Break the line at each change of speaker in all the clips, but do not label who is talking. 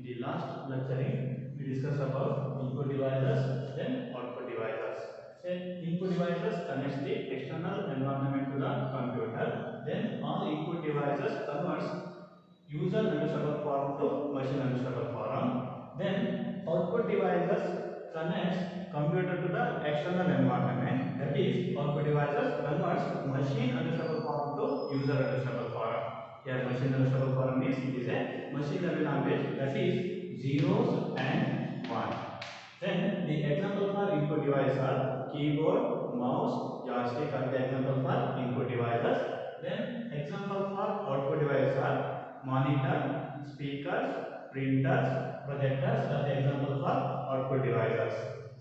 the last lecturing, we discussed about input devices, then output devices. Then input devices connects the external environment to the computer. Then all input devices converts user understandable form to machine understandable form. Then output devices connects computer to the external environment. That is, output devices converts machine understandable form to user understandable form. Here, machine understandable form means it is a machine level language, that is zeros and one. Then the example for input device are keyboard, mouse, joystick are the example for input devices. Then example for output devices are monitor, speakers, printers, projectors are the example for output devices.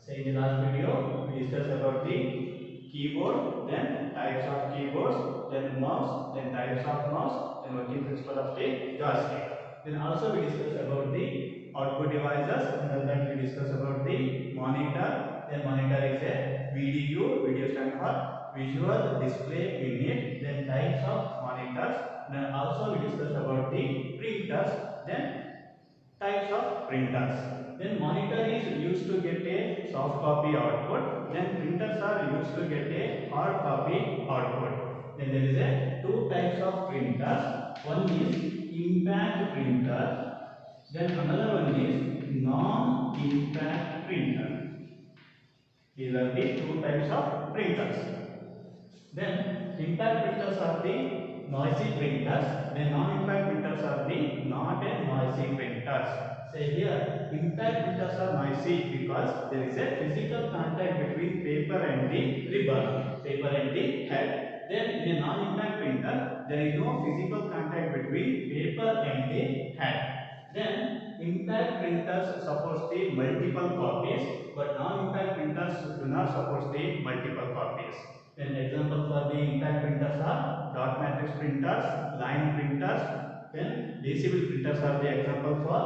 So in the last video we discussed about the keyboard, then types of keyboards, then mouse, then types of mouse, then working principle of the joystick. Then also we discussed about the output devices, and then we discussed about the monitor. Then monitor is a VDU, video stand for visual display unit. Then types of monitors. Then also we discussed about the printers. Then types of printers. Then monitor is used to get a soft copy output. Then printers are used to get a hard copy output. Then there is a two types of printers. One is impact printer. Then another one is non-impact printer. These are the two types of printers. Then impact printers are the noisy printers. Then non-impact printers are the not a noisy printers. Say here, impact printers are noisy because there is a physical contact between paper and the ribbon, paper and the head. Then in a non-impact printer, there is no physical contact between paper and the head. Then impact printers supports the multiple copies, but non-impact printers do not support the multiple copies. Then example for the impact printers are dot matrix printers, line printers. Then decibel printers are the example for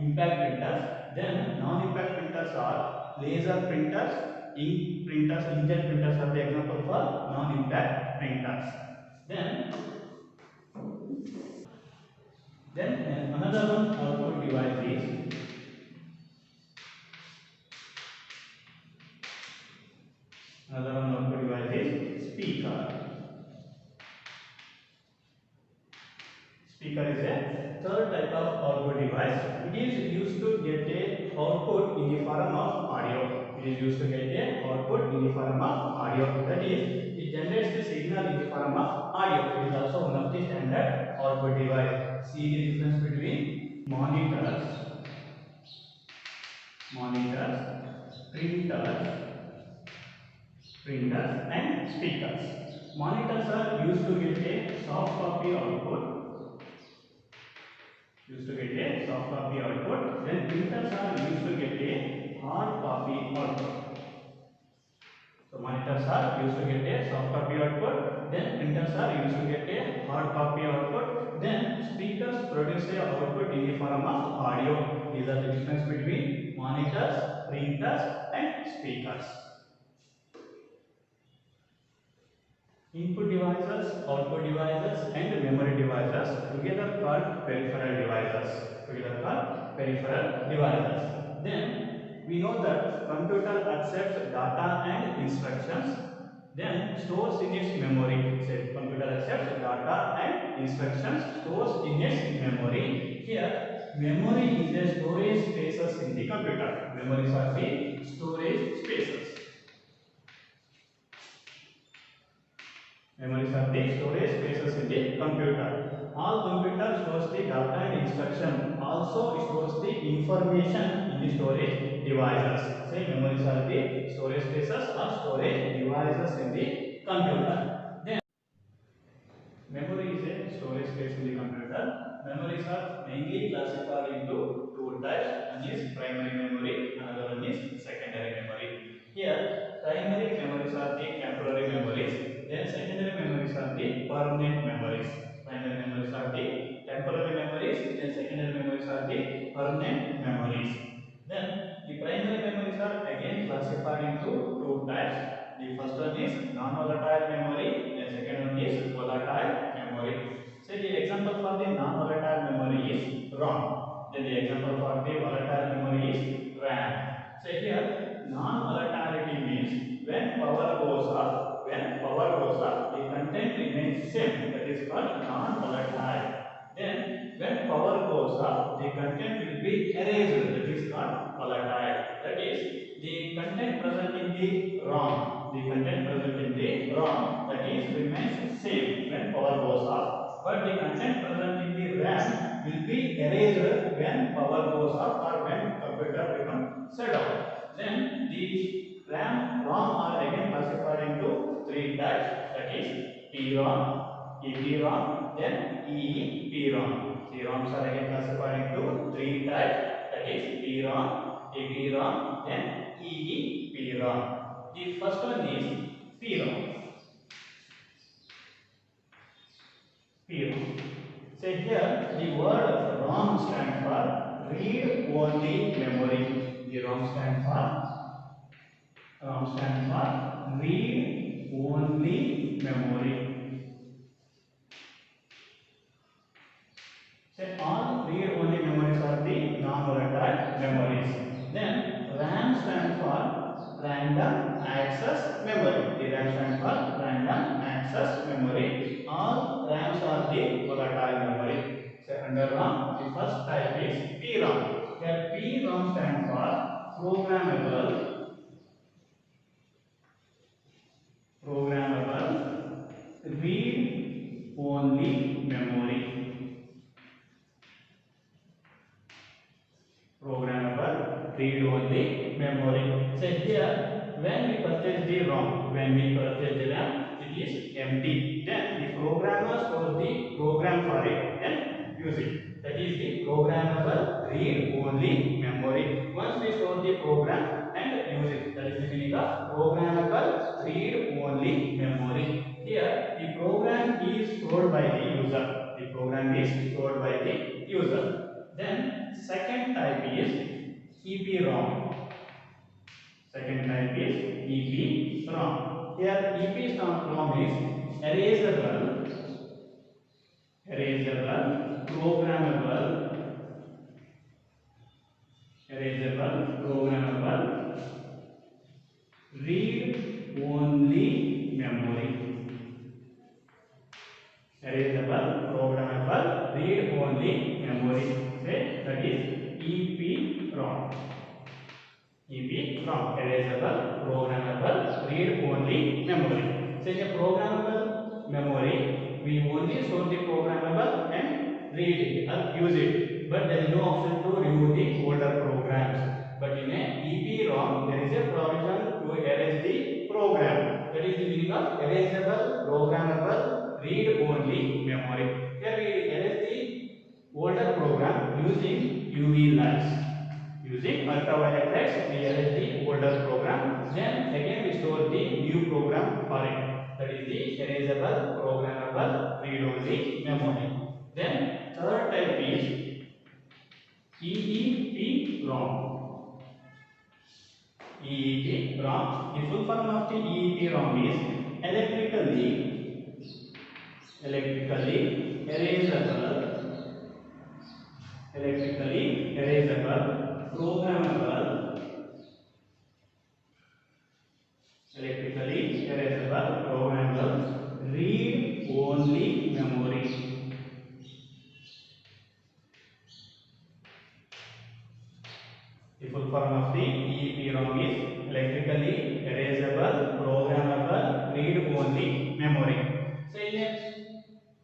impact printers. Then non-impact printers are laser printers, ink printers, inkjet printers are the example for non-impact printers. Then another one output device is speaker. Speaker is a third type of output device. It is used to get a output in the form of audio. It is used to get a output in the form of audio. That is, it generates the signal in the form of audio. It is also one of the standard output device. See the difference between monitors, printers and speakers. Monitors are used to get a soft copy output. Then printers are used to get a hard copy output. So monitors are used to get a soft copy output. Then printers are used to get a hard copy output. Then speakers produce a output in the form of audio. These are the difference between monitors, printers and speakers. Input devices, output devices and memory devices together called peripheral devices. Then we know that computer accepts data and instructions, then stores in its memory. Say computer accepts data and instructions, stores in its memory. Here memory is a storage spaces in the computer. Memories are the storage spaces. Memories are the storage spaces in the computer. All computer stores the data and instruction. Also stores the information in the storage devices. Say memories are the storage spaces or storage devices in the computer. Then memory is a storage space in the computer. Memories are mainly classified into two types. One is primary memory, another one is secondary memory. Here, primary memories are the temporary memories. Then secondary memories are the permanent memories. Primary memories are the temporary memories. Then secondary memories are the permanent memories. Then the primary memories are again classified into two types. The first one is non-volatile memory. Then second one is volatile memory. So the example for the non-volatile memory is ROM. Then the example for the volatile memory is RAM. So here non-volatility means when power goes up, the content remains same. That is called non-volatile. Then when power goes up, the content will be erased. That is called volatile. That is the content present in the ROM. The content present in the ROM that is remains same when power goes up, but the content present in the RAM will be erased when power goes up or when computer becomes shut down. Then the ROM are again classified into three types. That is PROM, EPROM, then EEPROM. The ROMs are again classified into three types. That is PROM, EPROM, then EEPROM. The first one is PROM. PROM. So here the word ROM stands for read only memory. The ROM stands for read only memory. So all read only memories are the non-volatile memories. Then RAM stands for random access memory. The RAM stands for random access memory. All RAMs are the volatile memory. So under ROM, the first type is PROM. Here PROM stands for programmable read only memory. Programmable read only memory. So here when we purchase the ROM, it is empty. Then the programmer stores the program for it and use it. That is the programmable read only memory. Once we store the program and use it, that is the meaning of programmable read only memory. Here the program is stored by the user. The program is stored by the user. Then second type is EPROM. Second type is EPROM. Here EPROM is erasable, programmable, read only memory. Erasable, programmable, read only memory. Say that is EPROM. EPROM, erasable, programmable, read only memory. So in a programmable memory, we only store the programmable and read it or use it, but there is no option to remove the older programs. But in a EPROM, there is a provision to erase the program. That is the meaning of erasable, programmable, read only memory. Here we erase the older program using UV lights. Using ultraviolet lights, we erase the older program. Then again we store the new program for it. That is the erasable, programmable, read only memory. Then third type is EEPROM. EEPROM. The full form of the EEPROM is electrically erasable, programmable, read only memory. The full form of the EEPROM is electrically erasable, programmable, read only memory. So in a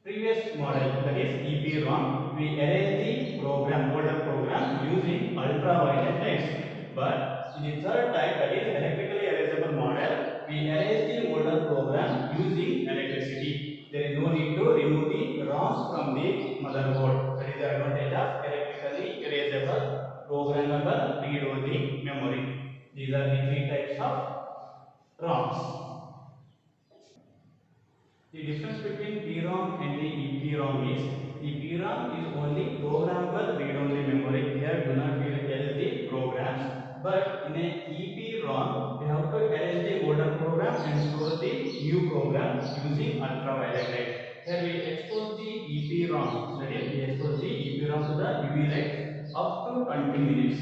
previous model, that is EPROM, we erase the older program using ultraviolet lights. But in the third type, that is electrically erasable model, we erase the older program using electricity. There is no need to remove the ROMs from the motherboard. That is the advantage of electrically erasable, programmable, read only memory. These are the three types of ROMs. The difference between PROM and the EPROM is the PROM is only programmable read-only memory. Here do not erase the programs, but in a EPROM we have to erase the older program and store the new program using ultraviolet light. Here we expose the EPROM, that is we expose the EPROM to the UV light up to 20 minutes.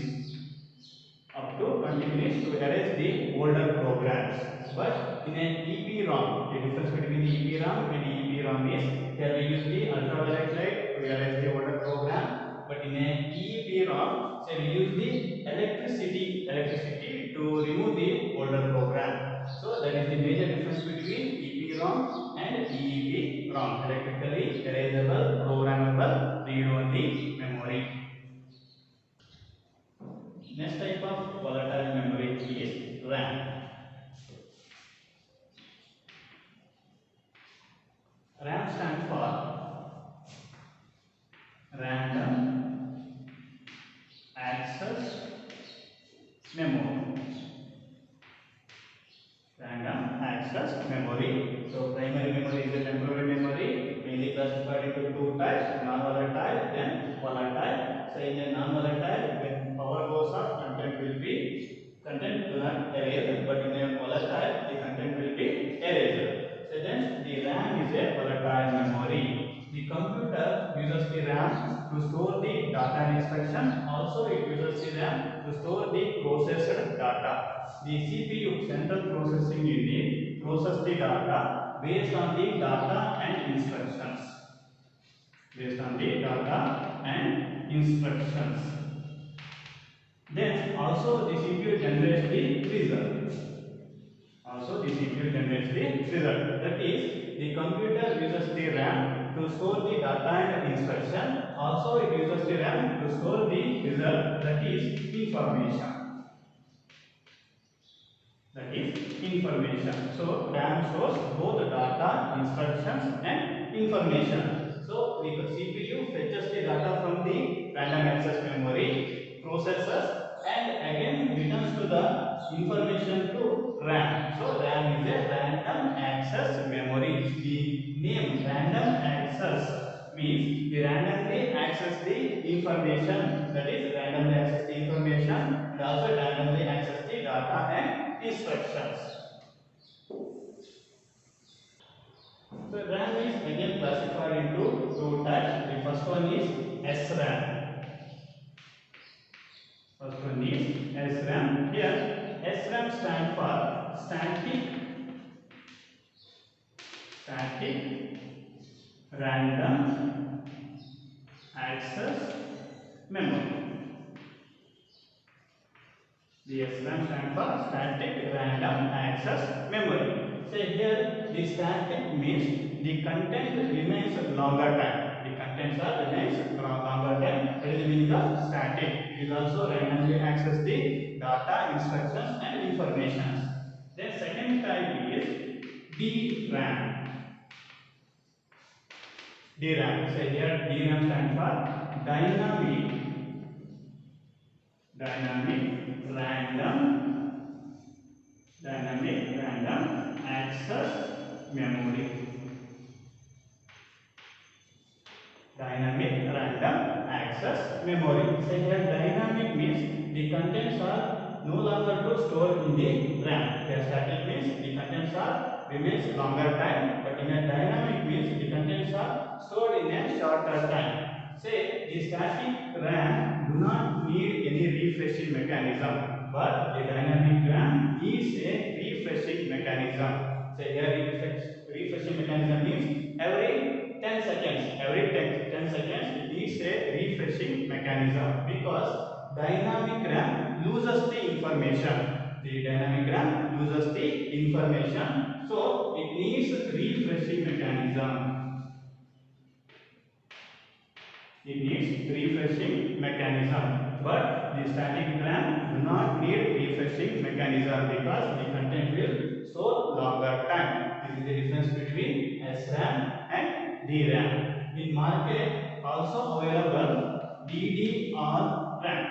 Up to 20 minutes to erase the older programs. But in an EEPROM, the difference between the EEPROM and EEPROM is here we use the ultraviolet light to erase the older program. But in an EEPROM, say we use the electricity to remove the older program. So that is the major difference between EEPROM and EEPROM. Electrically erasable, programmable, read-only memory. Next type of volatile memory is RAM. RAM stands for Random Access Memory. Random access memory. So primary memory is a temporary memory, mainly classified into two types: non-volatile and volatile. So in the non-volatile, when power goes off, content will not erase, but in a volatile, the content will be erased. So then the RAM is a volatile memory. The computer uses the RAM to store the data and instruction. Also, it uses the RAM to store the processed data. The CPU, central processing unit, processes the data based on the data and instructions. Based on the data and instructions. Then also the CPU generates the result. Also the CPU generates the result. That is, the computer uses the RAM to store the data and instruction. Also it uses the RAM to store the result, that is information. That is information. So RAM stores both the data, instructions and information. So the CPU fetches the data from the random access memory, processes, and again returns to the information to RAM. So RAM is a random access memory. The name random access means we randomly access the information. That is randomly access the information and also randomly access the data and instructions. So RAM is again classified into two types. The first one is SRAM. First one is SRAM. Here SRAM stands for static random access memory. The SRAM stands for static random access memory. Say here the static means the content remains longer time. The contents are remains longer time. That is the meaning of static. It will also randomly access the data, instructions and information. Then second type is DRAM. DRAM. So here DRAM stands for dynamic random access memory. Dynamic random access memory. So here dynamic means the contents are no longer to store in the RAM. Here static means the contents are remains longer time, but in a dynamic means the contents are stored in a shorter time. Say the static RAM do not need any refreshing mechanism, but the dynamic RAM is a refreshing mechanism. Say here refreshing mechanism means every 10 seconds, it needs a refreshing mechanism because dynamic RAM loses the information. The dynamic RAM loses the information, so it needs a refreshing mechanism. It needs refreshing mechanism, but the static RAM do not need refreshing mechanism because the content will store longer time. This is the difference between SRAM and DRAM. In market also available DDR-RAM.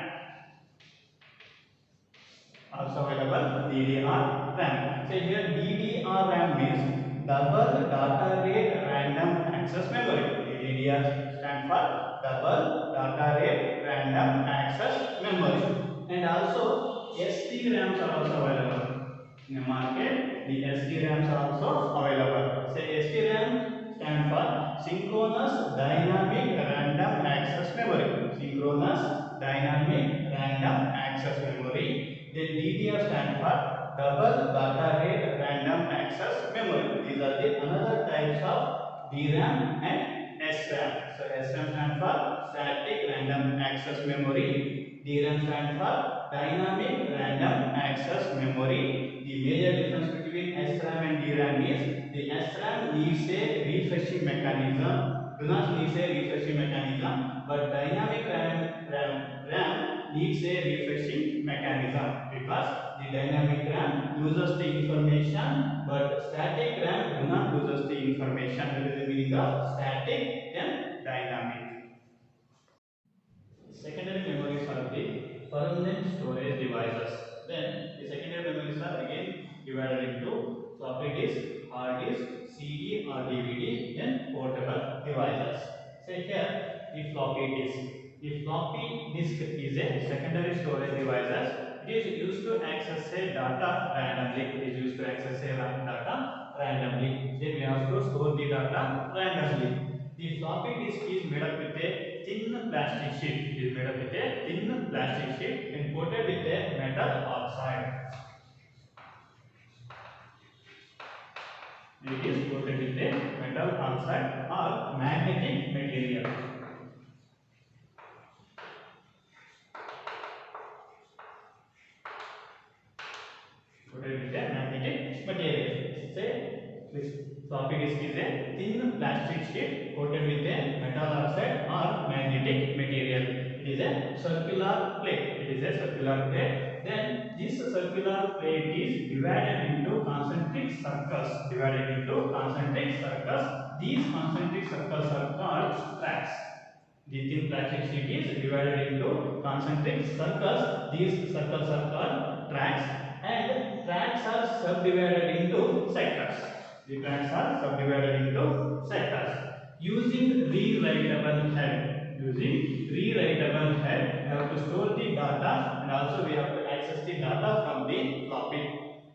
Also available DDR-RAM. So here DDR-RAM means double data rate random access memory. DDR stands for double data rate random access memory. And also SDRAMs are also available. In the market, the SDRAMs are also available. Say SDRAM stands for synchronous dynamic random access memory. Synchronous dynamic double data rate random access memory. These are the another types of DRAM and SRAM. So SRAM stands for static random access memory. DRAM stands for dynamic random access memory. The major difference between SRAM and DRAM is the SRAM needs a refreshing mechanism. Do not needs a refreshing mechanism, but dynamic RAM needs a refreshing mechanism because the dynamic RAM uses the information, but static RAM do not uses the information. That is the meaning of static then dynamic. Secondary memories are the permanent storage devices. Then the secondary memories are again divided into floppy disk, hard disk, CD or DVD, then portable devices. Say here the floppy disk. The floppy disk is a secondary storage devices. It is used to access a data randomly. It is used to access a data randomly. Then we have to store the data randomly. The floppy disk is made up with a thin plastic sheet. It is made up with a thin plastic sheet and coated with a metal oxide. It is coated with a metal oxide or magnetic material. Coated with a magnetic material. Say this floppy disk is a thin plastic sheet coated with a metal oxide or magnetic material. It is a circular plate. It is a circular plate. Then this circular plate is divided into concentric circles. These concentric circles are called tracks. The thin plastic sheet is divided into concentric circles. These circles are called tracks, and tracks are subdivided into sectors. The tracks are subdivided into sectors. Using rewritable head, we have to store the data and also we have to access the data from the floppy.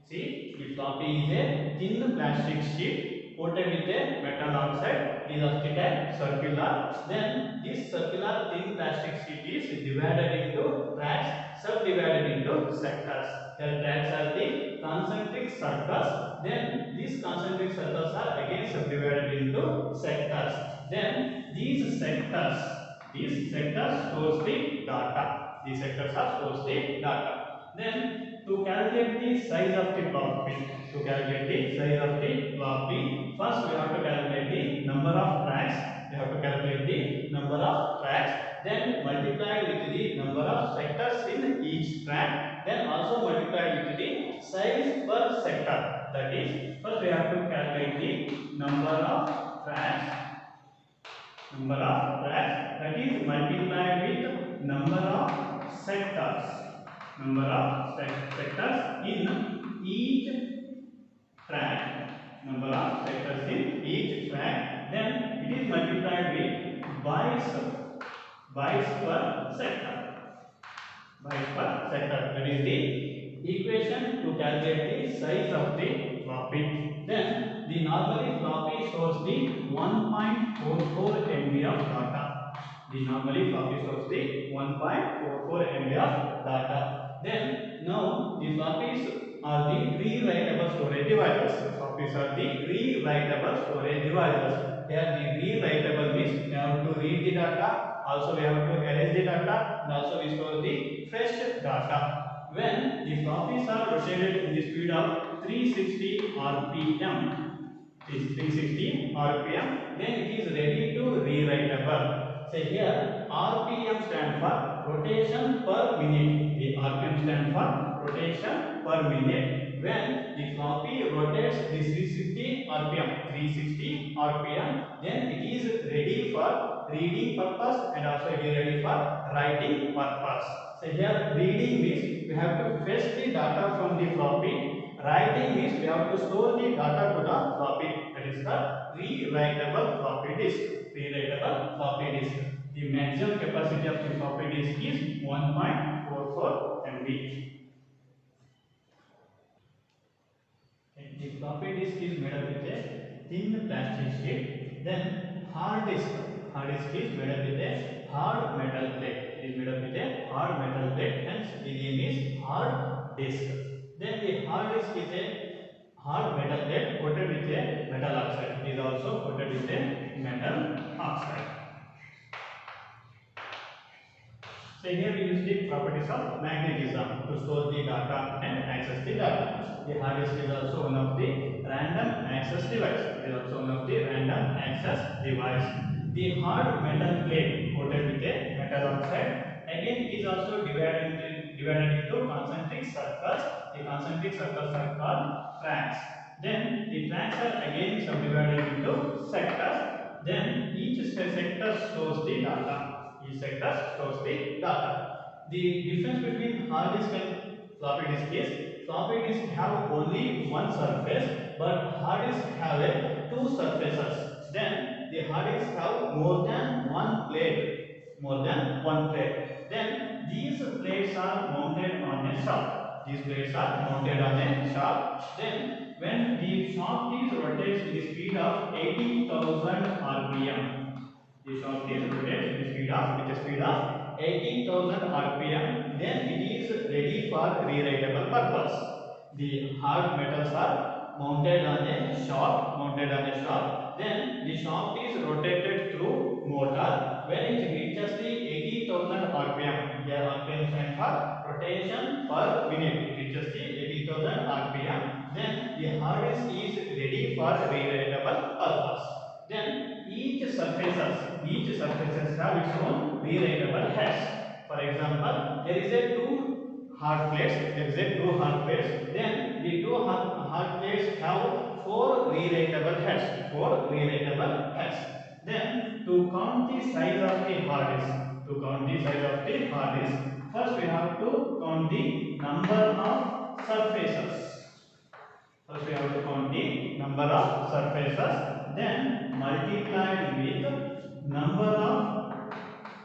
See, the floppy is a thin plastic sheet coated with a metal oxide. It is of the type circular. Then this circular thin plastic sheet is divided into tracks, subdivided into sectors. The tracks are the concentric circles. Then these concentric circles are again subdivided into sectors. Then these sectors stores the data. These sectors are stores the data. Then to calculate the size of the floppy, first we have to calculate the number of tracks. Then multiplied with the number of sectors in each track. Then also multiplied with the size per sector. That is, first we have to calculate the number of tracks. That is multiplied with number of sectors. Sectors in each track. Then it is multiplied with bytes per sector. That is the equation to calculate the size of the floppy. Then the normally floppy stores the 1.44 MB of data. Then now the floppies are the rewritable storage devices. Here the rewritable means we have to read the data, also we have to erase the data, and also we store the fresh data. When the floppies are rotated in the speed of 360 RPM, then it is ready to rewritable. Say here RPM stand for rotation per minute. The RPM stand for rotation per minute. When the floppy rotates this 360 RPM, then it is ready for reading purpose and also it is ready for writing purpose. So here reading means we have to fetch the data from the floppy. Writing means we have to store the data to the floppy. That is the rewritable floppy disk. The maximum capacity of the floppy disk is 1.44 MB. The floppy disk is made up with a thin plastic sheet. Then hard disk is made up with a hard metal plate. Hence the name is hard disk. Then the hard disk is a hard metal plate coated with a metal oxide. It is also coated with a metal oxide. So here we use the properties of magnetism to store the data and access the data. The hard disk is also one of the random access device. It is also one of the random access device. The hard metal plate coated with a metal oxide again is also divided into concentric circles. The concentric circles are called tracks. Then the tracks are again subdivided into sectors. Then each sector stores the data. Each sector stores the data. The difference between hard disk and floppy disk is floppy disk have only one surface, but hard disk have two surfaces. Then the hard disk have more than one plate. More than one plate. Then these plates are mounted on a shaft. These plates are mounted on a shaft. Then when the shaft is rotates with the speed of 80,000 rpm, the shaft is rotates with the speed of 80,000 rpm, then it is ready for rewritable purpose. The hard metals are mounted on a shaft. Then the shaft is rotated through motor. When it reaches the 80,000 rpm, here rpm stands for rotation per minute. It reaches the 80,000 rpm. Then the hard disk is ready for rewritable purpose. Then each surfaces have its own rewritable heads. For example, there is a two hard plates. Then the two hard plates have four rewritable heads. Then to count the size of the hard disk, first we have to count the number of surfaces. First we have to count the number of surfaces, then multiplied with number of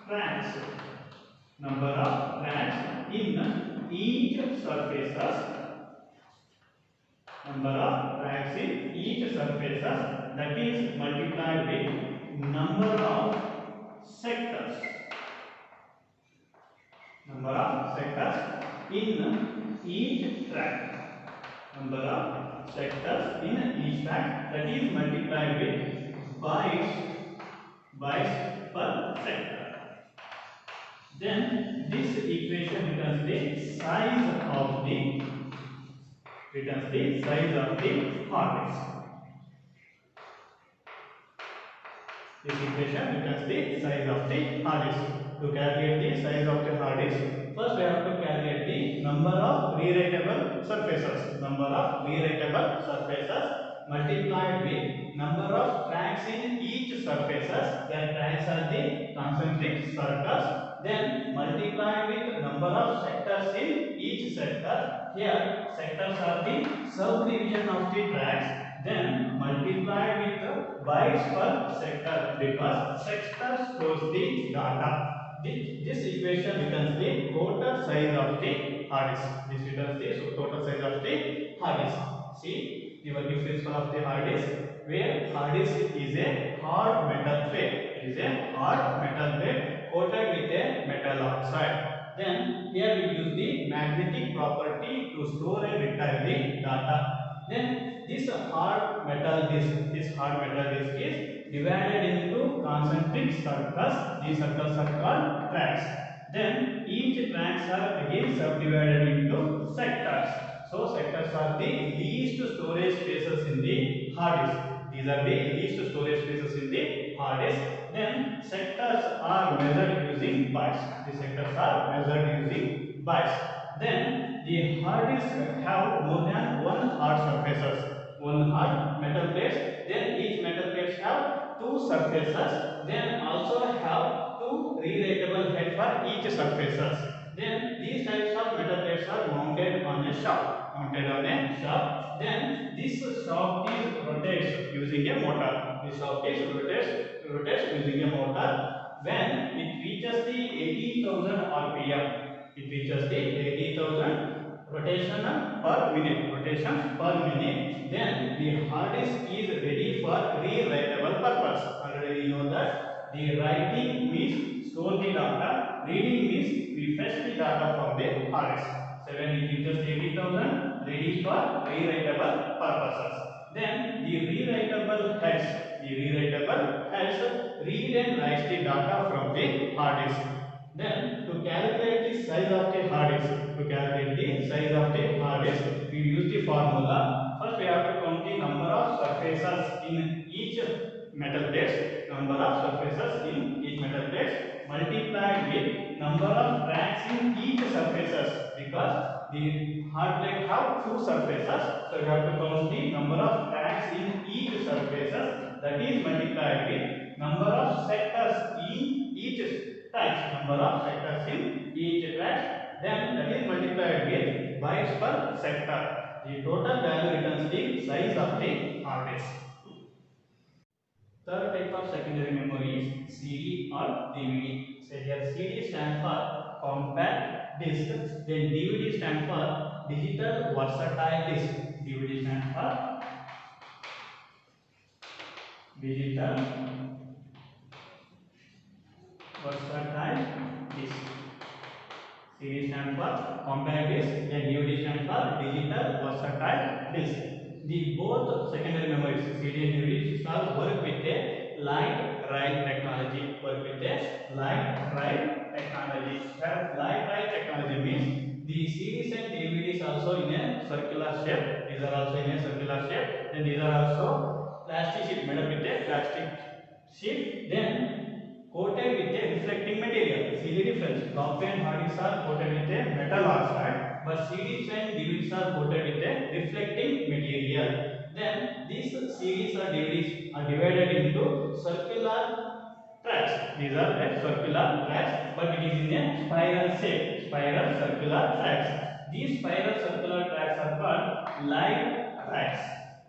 tracks. In each surfaces. That is multiplied with number of sectors. In each track. Number of sectors in each track, that is multiplied with bytes per sector. Then this equation returns the size of the hard disk. This equation returns the size of the hard disk. To calculate the size of the hard disk, first we have to calculate the number of rewritable surfaces. Multiplied with number of tracks in each surfaces. Their tracks are the concentric circles. Then multiplied with number of sectors in each sector. Here sectors are the subdivision of the tracks. Then multiplied with bytes per sector, because sector stores the data. This equation returns the total size of the hard disk. See the working principle of the hard disk, where hard disk is a hard metal plate. Coated with a metal oxide. Then here we use the magnetic property to store and retrieve the data. Then this hard metal disk is divided into concentric circles. These circles are called tracks. Then each tracks are again subdivided into sectors. So sectors are the least storage spaces in the hard disk. These are the least storage spaces in the hard disk. Then sectors are measured using bytes. Then the hard disk have more than one hard surfaces. One hard metal plates. Then each metal plates have two surfaces. Then also have two rewritable heads for each surfaces. Then these types of metal plates are mounted on a shaft. Then this shaft is rotates using a motor. Rotates using a motor. When it reaches the 80,000 rpm, rotation per minute. Then the hard disk is ready for rewritable purpose. Already we know that the writing means store the data, reading means refresh the data from the hard disk. So when it reaches 80,000, ready for rewritable purposes. Then the rewritable heads read and write the data from the hard disk. Then to calculate the size of the hard disk, we use the formula. First we have to count the number of surfaces in each metal plates, multiplied with number of tracks in each surfaces, because the hard plate have two surfaces, so we have to count the number of tracks in each surfaces, that is multiplied with number of sectors in each tracks, then that is multiplied with bytes per sector. The total value returns the size of the hard disk. Third type of secondary memory is CD or DVD. So here CD stands for compact disc, then DVD stands for digital versatile disc. DVD stands for digital versatile disc. CD stands for compact disc, then DVD stands for digital versatile disc. The both secondary memories, CD and DVD, shall work with a light write technology. Where light write technology means the CDs and DVDs also in a circular shape. These are also in a circular shape. Then these are also plastic sheet, made up with a plastic sheet. Then coated with a reflecting material. See the difference. Copy and hard disks are coated with a metal oxide, but CDs and DVDs are coated with a reflecting material. Then these CDs or DVDs are divided into circular tracks. These are the circular tracks, but it is in a spiral shape. Spiral circular tracks. These spiral circular tracks are called light tracks.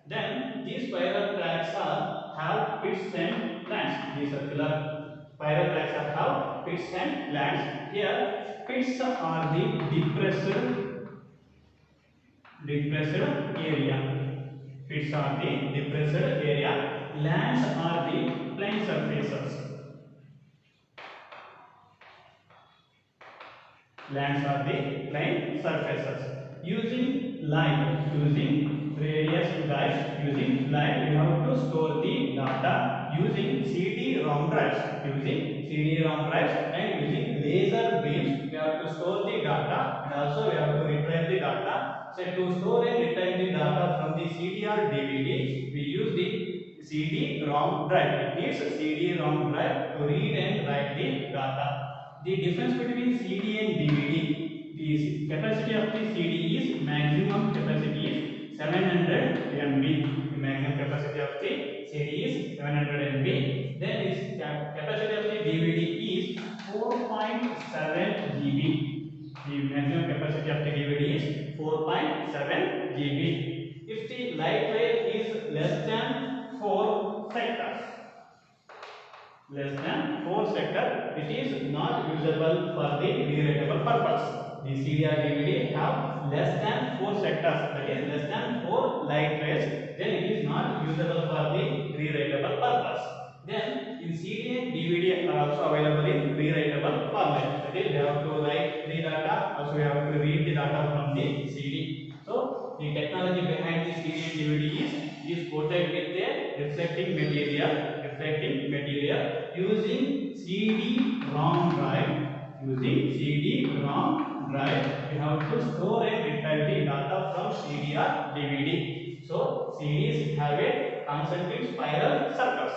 Then these spiral tracks have pits and lands. These circular spiral tracks have pits and lands. Here, pits are the depressed area. Pits are the depressed area. Lands are the plain surfaces. Lands are the plain surfaces. Using various guides, we have to store the data using CD-ROM drives. And using laser beams, we have to store the data, and also we have to retrieve the data. So to store and retrieve the data from the CD or DVD, we use the CD-ROM drive. It needs a CD-ROM drive to read and write the data. The difference between CD and DVD, the capacity of the CD is maximum capacity is 700 MB. The maximum capacity of the CD is 700 MB. Then its capacity of the DVD is 4.7 GB. The maximum capacity of the DVD is 4.7 GB. If the light rail is less than 4 sectors, it is not usable for the rewritable purpose. The CD or DVD have less than 4 sectors, that is less than 4 light rays, then it is not usable for the rewritable purpose. Then in CD and DVD are also available in rewritable format. That is, we have to write the data, also we have to read the data from the CD. So the technology behind the CD and DVD is coated with a reflecting material. Using CD-ROM drive, we have to store and retrieve the data from CD or DVD. So CDs have a concentric spiral circles.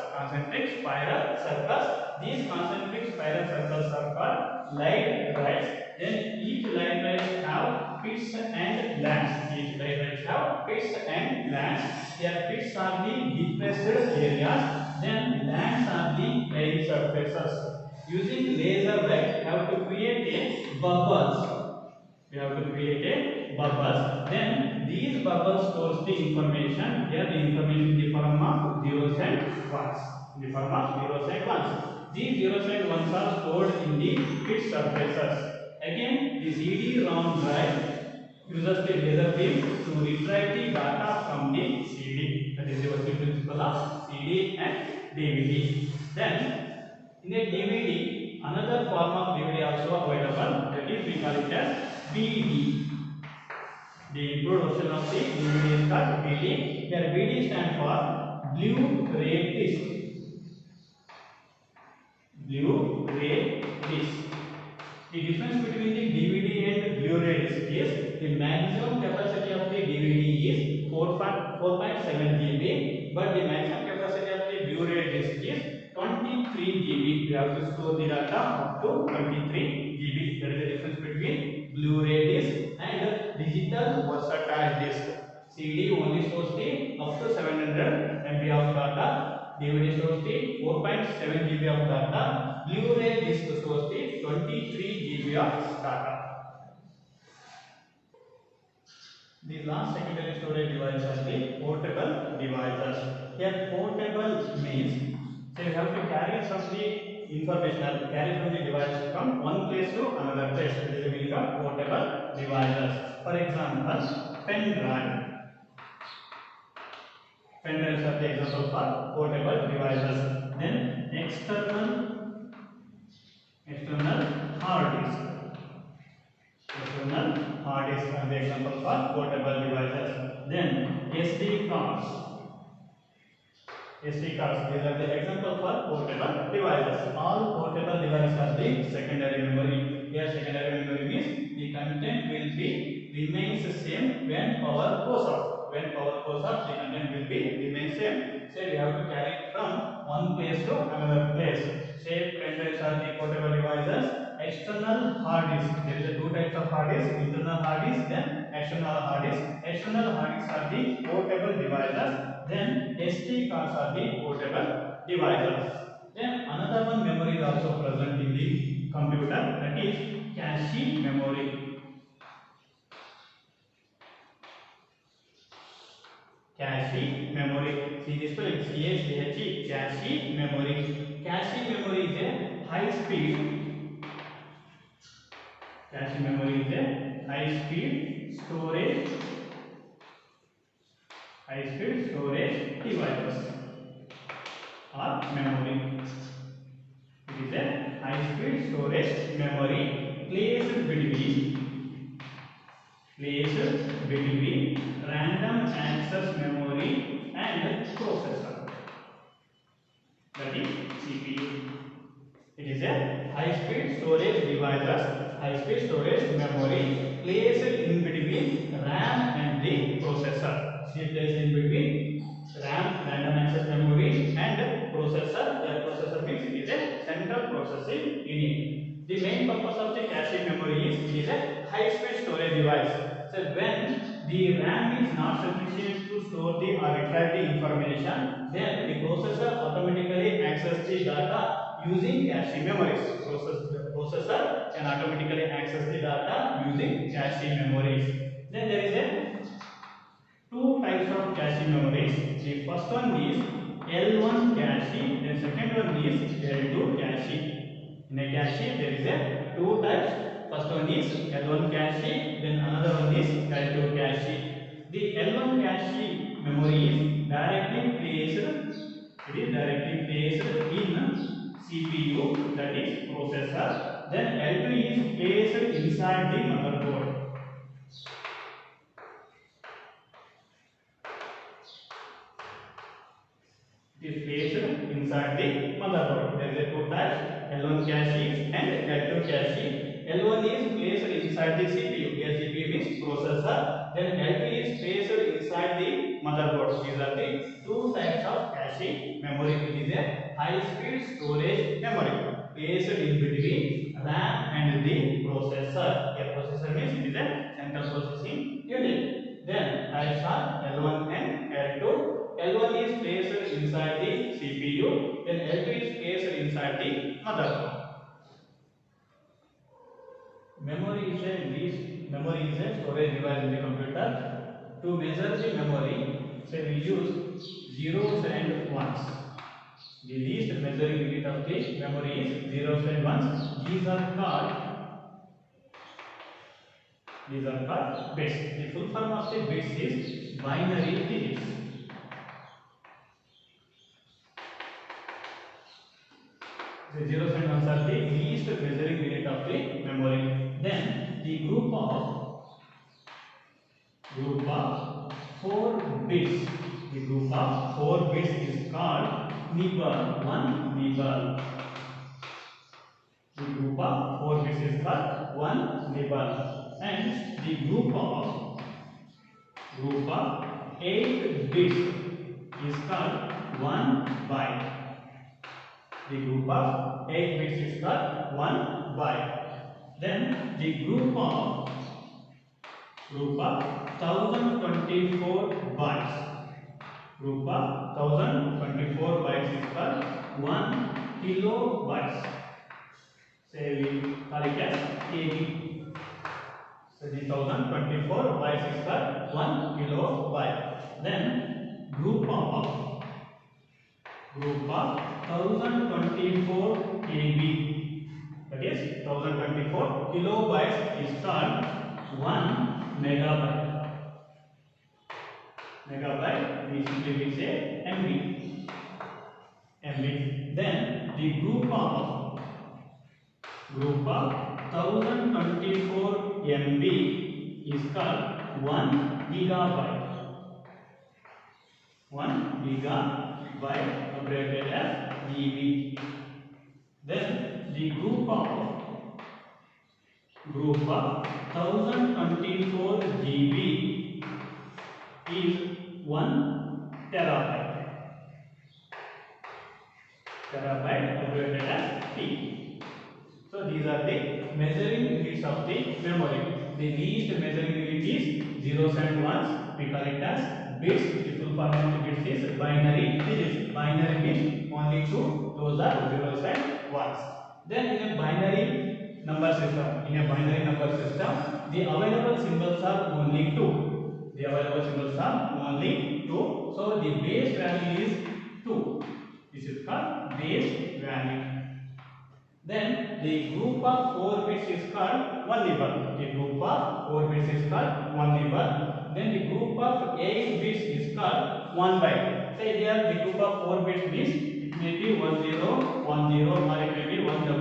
These concentric spiral circles are called light drives. Then each light drive have pits and lands. Their pits are the depressed areas. Then lands are the plain surfaces. Using laser light, we have to create a bubbles. Then these bubbles stores the information. Here the information in the form of zeros and ones. These zeros and ones are stored in the pit surfaces. Again, the CD-ROM drive uses the laser beam to retrieve the data from the CD. That is the working principle of CD and DVD. Then in a DVD, another form of DVD also available. That is, we call it as BD. The improved portion of the DVD is called BD. Here BD stands for Blu-ray disc. Blu-ray disc. The difference between the DVD and Blu-ray disc is the maximum capacity of the DVD is 4.7 GB, but the maximum capacity of the Blu-ray disc is 23 GB. We have to store the data up to 23 GB. That is the difference between Blu-ray disc and digital versatile disc. CD only stores the up to 700 MB of data. DVD stores the 4.7 GB of data. Blu-ray disc stores the 23 GB of data. The last secondary storage device are the portable devices. Here portable means so you have to carry some the information or carry from the device from one place to another place. This is the meaning of portable devices. For example, pen drive. Pen drives are the example for portable devices. Then external hard disk. External hard disk are the example for portable devices. Then SD cards. SD cards, these are the example for portable devices. All portable devices are the secondary memory. Here secondary memory means the content will be remains the same when power goes off. When power goes off, the content will be remain same. Say we have to carry it from one place to another place. Say pen drives are the portable devices. External hard disk. There is a two types of hard disk: internal hard disk, then external hard disk. External hard disks are the portable devices. Then SD cards are the portable devices. Then another one memory is also present in the computer, that is cache memory. Cache memory. See this spelling CACHE. Cache memory. Cache memory is a high speed. Cache memory is a high speed storage. High-speed storage devices or memory. It is a high-speed storage memory placed between random access memory and processor. That is CPU. It is a high-speed storage devices, high-speed storage memory placed in between RAM and the processor. Placed in between RAM, random access memory, and processor. The processor means it is a central processing unit. The main purpose of the cache memory is it is a high-speed storage device. So when the RAM is not sufficient to store the or retrieve the information, then the processor automatically access the data using cache memories. Processor can automatically access the data using cache memories. Then there is a two types of cache memories. The first one is L1 cache, then second one is L2 cache. In a cache there is a two types. First one is L1 cache, then another one is L2 cache. The L1 cache memory is directly placed. It is directly placed in CPU, that is processor. Then L2 is placed inside the motherboard. Is placed inside the motherboard. There is a two types, L1 cache and L2 cache. L1 is placed inside the CPU. Here CPU means processor. Then L2 is placed inside the motherboard. These are the two types of cache memory. It is a high-speed storage memory placed in between RAM and the processor. Here processor means it is a central processing unit. Then types are L1 and L2. L1 is placed inside the CPU, then L2 is placed inside the motherboard. Memory is a storage device in the computer. To measure the memory, say we use zeros and ones. The least measuring unit of the memory is zeros and ones. These are called bits. The full form of the bits is binary digits. The zeros and ones are the least measuring unit of the memory. Then the group of group of 4 bits. The group of 4 bits is called nibble. One nibble. The group of 4 bits is called one nibble. And the group of 8 bits is called 1 byte. The group of 8 bits is called 1 byte. Then the group of 1024 bytes. Group of 1024 bytes is called 1 kilobytes. Say we call it as KB. So the 1024 bytes is called 1 kilobyte. Then group of 1024 KB, that is 1024 kilobytes is called 1 megabyte. Megabyte we simply say MB. Then the group of 1024 MB is called 1 gigabyte. 1 gigabyte abbreviated as GB. Then the group of 1024 GB is 1 terabyte. Terabyte abbreviated as T. So these are the measuring units of the memory. The least measuring unit is zeros and ones. We call it as bits. The full form of the bits is binary digits. Binary means only two. Those are zeros and ones. Then in a binary number system, the available symbols are only two. So the base value is 2. This is called base value. Then the group of 4 bits is called 1 nibble. Then the group of 8 bits is called 1 byte. Say here the group of 4 bits means it may be 1010 or it may be 100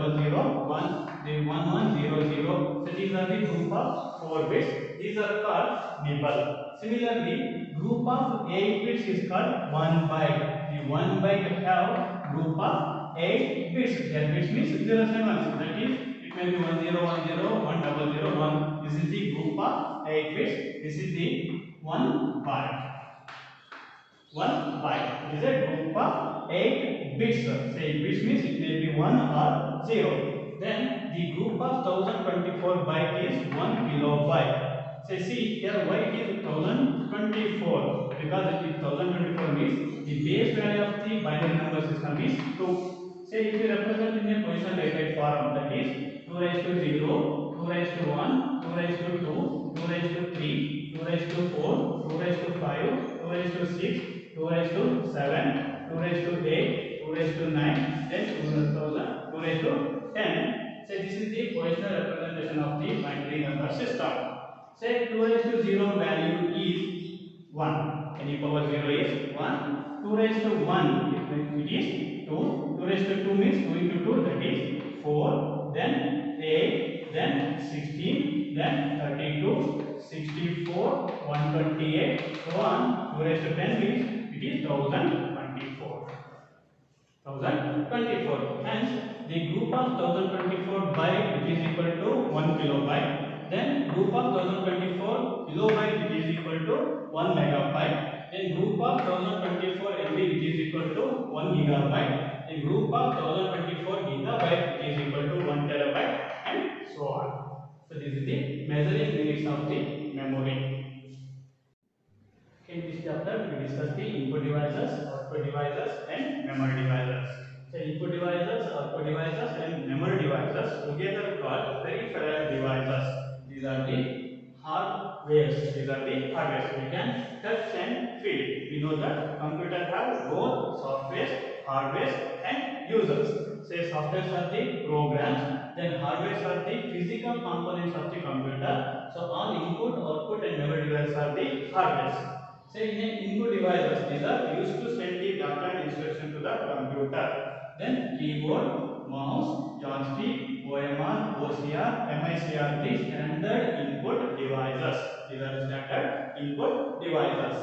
1, then 1100. So these are the group of 4 bits. These are called nibble. Similarly, group of 8 bits is called 1 byte. The 1 byte have group of 8 bits. That bits means zeros and ones. That is, it may be 1010, 1001. This is the group of 8 bits. This is the 1 byte. 1 byte is a group of 8 bits. Say bits means it may be 1 or 0. Then the group of 1024 byte is 1 kilobyte. Say see here why it is 1024, because it is 1024 means the base value of the binary number system is 2. Say if you represent in a position latent form, that is 2 raised to 0, 2 raised to 1, 2 raised to 2, 2 raised to 3, 2 raised to 4, 2 raised to 5, 2 raised to 6, 2 raised to 7, 2 raised to 8, 2 raised to 9, then 2 raised to 10. Say this is the positional representation of the binary number system. Say 2 raised to 0 value is 1. Any power 0 is 1. 2 raised to 1 it is 2. 2 raised to 2 means 2 into 2, that is 4. Then 8. Then 16. Then 32. 64. 128. So on. 2 raised to 10 means it is 1024. 1024. Hence the group of 1024 byte it is equal to 1 kilobyte. Then group of 1024 kilobyte it is equal to 1 megabyte. Then group of 1024 MB it is equal to 1 gigabyte. Then group of 1024 gigabyte it is equal to 1 terabyte, and so on. So this is the measuring units of the memory. In this chapter we discuss the input devices, output devices, and memory devices. So input devices, output devices, and memory devices together called peripheral devices. These are the hardwares. We can touch and feel. We know that computer has both software, hardware, and users. Say software are the programs, then hardware are the physical components of the computer. So all input, output, and memory devices are the hardware. Say in input devices, these are used to send the data and instruction to the computer. Then keyboard, mouse, joystick, OMR, OCR, MIC are the standard input devices. These are the standard input devices.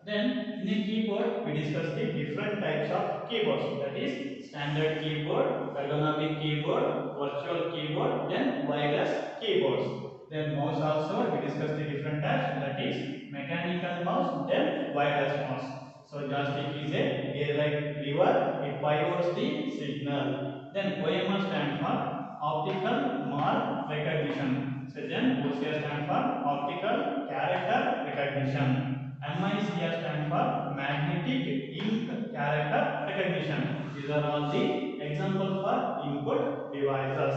Then in a keyboard we discuss the different types of keyboards. That is standard keyboard, ergonomic keyboard, virtual keyboard, then wireless keyboards. Then mouse also we discuss the different types. That is mechanical mouse, then wireless mouse. So joystick is a gear-like lever. It pivots the signal. Then OMR stands for optical mark recognition. So then OCR stands for optical character recognition. MICR stands for magnetic ink character recognition. These are all the examples for input devices.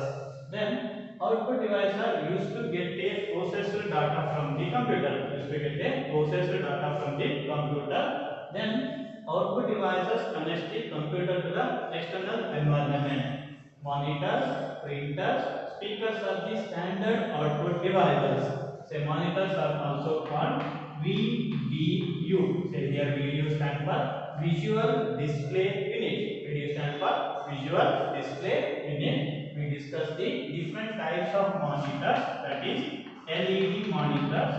Then output devices are used to get a processed data from the computer. Used to get a processed data from the computer. Then output devices connect the computer to the external environment. Monitors, printers, speakers are the standard output devices. Say monitors are also called VDU. Say here VDU stands for Visual Display Unit. VDU stands for Visual Display Unit. We discuss the different types of monitors, that is LED monitors,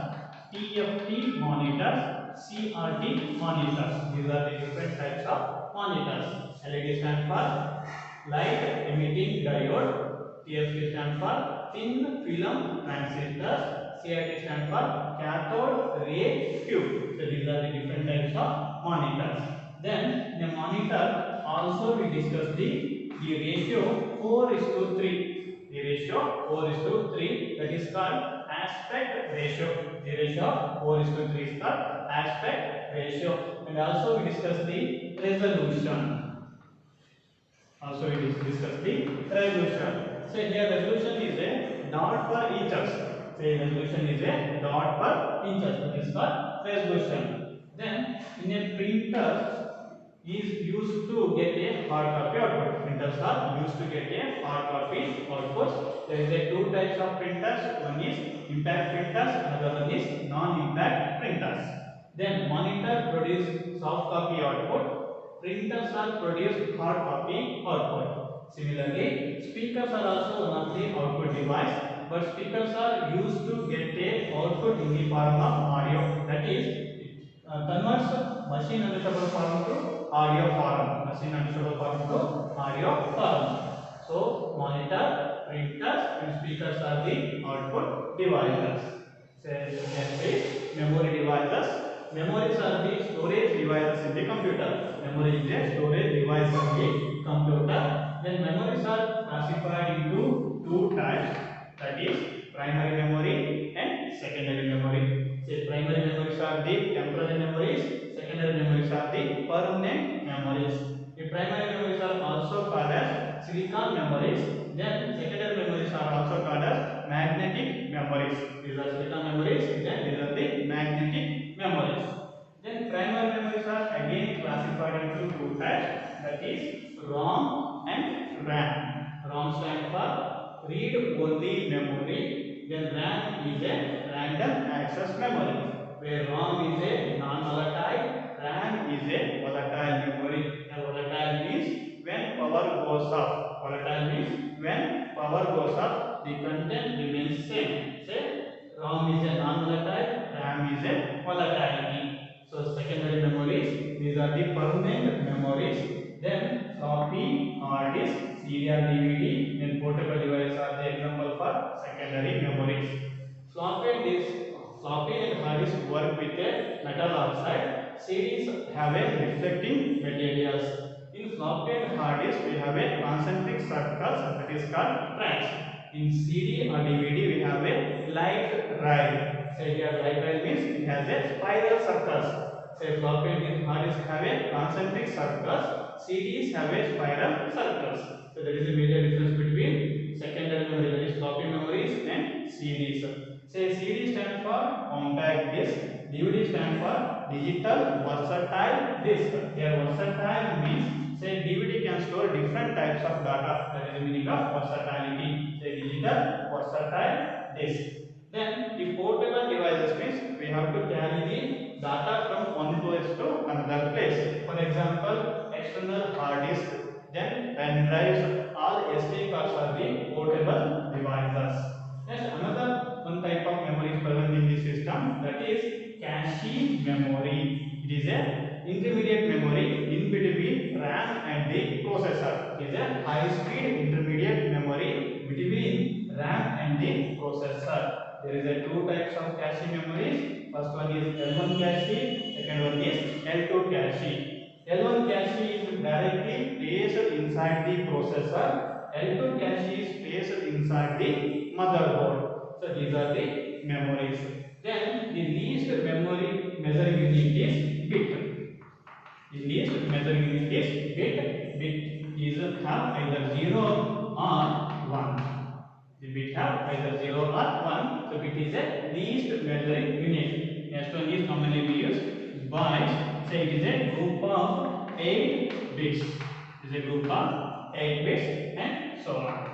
TFT monitors, CRT monitors. These are the different types of monitors. LED stands for light emitting diode, TFT stands for thin film transistors, CRT stands for cathode ray tube. So these are the different types of monitors. Then in a monitor also we discuss the ratio 4:3. The ratio 4:3, that is called aspect ratio. The ratio 4:3 is called aspect ratio. And also we discuss the resolution. Also we discuss the resolution. So here resolution is a dot per inches. Say resolution is a dot per inches. That is called resolution. Then in a printer is used to get a hard copy output. Printers are used to get a hard copy output. There is a two types of printers. One is impact printers, another one is non-impact printers. Then monitor produce soft copy output. Printers are produce hard copy output. Similarly, speakers are also one of the output device, but speakers are used to get a output in the form of audio. That is, converts machine understandable form to audio form. Machine understandable form to audio form. So monitor, printers, and speakers are the output devices. Next is memory devices. Memories are the storage devices in the computer. Memory is a storage device in the computer. Then memories are classified into two types. That is primary memory and secondary memory. Say primary memories are the temporary memories. Secondary memories are the permanent memories. The primary memories are also called as silicon memories. Then secondary memories are also called as magnetic memories. These are silicon memories. Then these are the magnetic memories. Then primary memories are again classified into two types. That is ROM and RAM. ROM stands for read only memory. Then RAM is a random access memory. Where ROM is a non-volatile, RAM is a volatile memory. And volatile means when power goes up. Volatile means when power goes up, the content remains same. Say ROM is a non-volatile, RAM is a volatility. So secondary memories, these are the permanent memories. Then floppy, hard disk, CD or DVD, then portable devices are the example for secondary memories. Floppy and hard disk work with a metal oxide. CDs have a reflecting materials. In floppy and hard disk, we have a concentric circles, that is called tracks. In CD or DVD, we have a light rail. Say here light rail means it has a spiral circles. Say floppy and hard disk have a concentric circles. CDs have a spiral circles. So there is a major difference between secondary memory, that is floppy memories, and CDs. Say CD stands for compact disk, DVD stands for digital versatile disk. Here versatile means say DVD can store different types of data. That is the meaning of versatility. Say digital versatile disk. Then the portable devices means we have to carry the data from one place to another place. For example, external hard disk, Then pen drives, all SD cards are the portable devices. Next, another one type of memory is present in the system, that is cache memory. It is a intermediate memory in between RAM and the processor. It is a high speed intermediate memory between RAM and the processor. There is a two types of cache memories. First one is L1 cache, second one is L2 cache. L1 cache is directly placed inside the processor. L2 cache is placed inside the motherboard. So these are the memories. Then the least memory measuring unit is bit. The least measuring unit is bit. Bit is have either 0 or 1. The bit have either 0 or 1. So bit is a least measuring unit. Next one is commonly we use bytes. Say it is a group of 8 bits. It is a group of 8 bits and so on.